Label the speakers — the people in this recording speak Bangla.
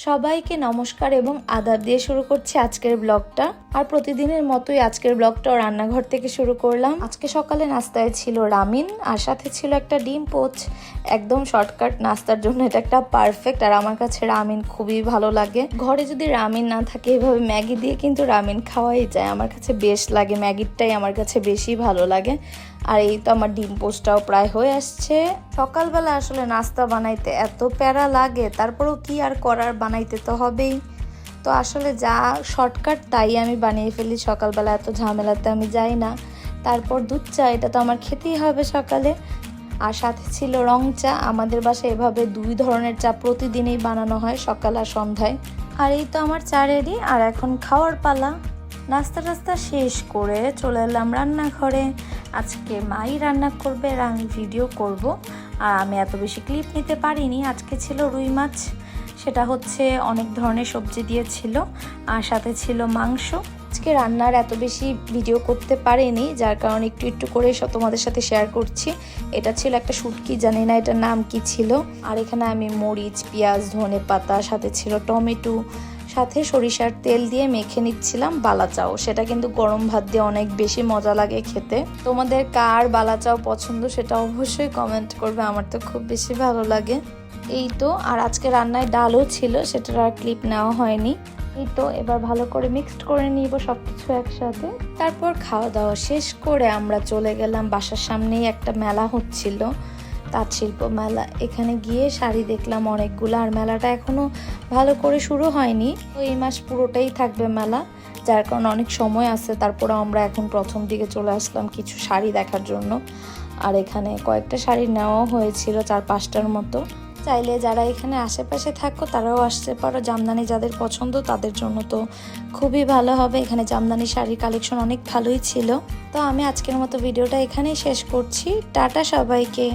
Speaker 1: সবাইকে নমস্কার এবং আদাব দিয়ে শুরু করছি আজকের ব্লগটা। আর প্রতিদিনের মতোই আজকের ব্লগটাও রান্নাঘর থেকে শুরু করলাম। আজকে সকালে নাস্তায় ছিল রামিন আর সাথে ছিল একটা ডিম পোচ। একদম শর্টকাট নাস্তার জন্য এটা একটা পারফেক্ট। আর আমার কাছে রামিন খুবই ভালো লাগে। ঘরে যদি রামিন না থাকে এভাবে ম্যাগি দিয়ে কিন্তু রামিন খাওয়াই যায়। আমার কাছে বেশ লাগে, ম্যাগিটাই আমার কাছে বেশি ভালো লাগে। আর এই তো আমার ডিম পোস্টটাও প্রায় হয়ে আসছে। সকালবেলা আসলে নাস্তা বানাইতে এত প্যারা লাগে, তারপরেও কি আর করার, বানাইতে তো হবেই। তো আসলে যা শর্টকাট তাই আমি বানিয়ে ফেলি। সকালবেলা এত ঝামেলাতে আমি যাই না। তারপর দুধ চা, এটা তো আমার খেতেই হবে সকালে। আর সাথে ছিল রং চা। আমাদের বাসায় এভাবে 2 ধরনের চা প্রতিদিনই বানানো হয়, সকাল আর সন্ধ্যায়। আর এই তো আমার চা রেডি, আর এখন খাওয়ার পালা। নাস্তা টাস্তা শেষ করে চলে এলাম রান্নাঘরে। আজকে মাই রান্না করবে আর আমি ভিডিও করব। আর আমি এত বেশি ক্লিপ নিতে পারিনি। আজকে ছিল রুই মাছ, সেটা হচ্ছে অনেক ধরনের সবজি দিয়েছিল, আর সাথে ছিল মাংস। আজকে রান্নার এত বেশি ভিডিও করতে পারিনি, যার কারণে একটু একটু করে তোমাদের সাথে শেয়ার করছি। এটা ছিল একটা শুটকি, জানি না এটার নাম কি ছিল। আর এখানে আমি মরিচ, পেঁয়াজ, ধনেপাতা, সাথে ছিল টমেটো, সাথে সরিষার তেল দিয়ে মেখে নিচ্ছিলাম বালাচাও। সেটা কিন্তু গরম ভাত দিয়ে অনেক বেশি মজা লাগে খেতে। তোমাদের কার বালাচাও পছন্দ সেটা অবশ্যই কমেন্ট করবে, আমার তো খুব বেশি ভালো লাগে। এই তো, আর আজকে রান্নায় ডালও ছিল, সেটার আর ক্লিপ নেওয়া হয়নি। এই তো এবার ভালো করে মিক্সড করে নিব সবকিছু একসাথে। তারপর খাওয়া দাওয়া শেষ করে আমরা চলে গেলাম বাসার সামনেই একটা মেলা হচ্ছিল, তাঁত শিল্প মেলা। এখানে গিয়ে শাড়ি দেখলাম অনেকগুলো। আর মেলাটা এখনো ভালো করে শুরু হয়নি, তো এই মাস পুরোটাই থাকবে মেলা, যার কারণে অনেক সময় আছে। তারপরে আমরা এখন প্রথম দিকে চলে আসলাম কিছু শাড়ি দেখার জন্য। আর এখানে কয়েকটা শাড়ি নেওয়া হয়েছিল, 4-5টার মতো। চাইলে যারা এখানে আশেপাশে থাকো তারাও আসতে পারো। জামদানি যাদের পছন্দ তাদের জন্য তো খুবই ভালো হবে। এখানে জামদানি শাড়ির কালেকশন অনেক ভালোই ছিল। তো আমি আজকের মতো ভিডিওটা এখানেই শেষ করছি। টাটা সবাইকে।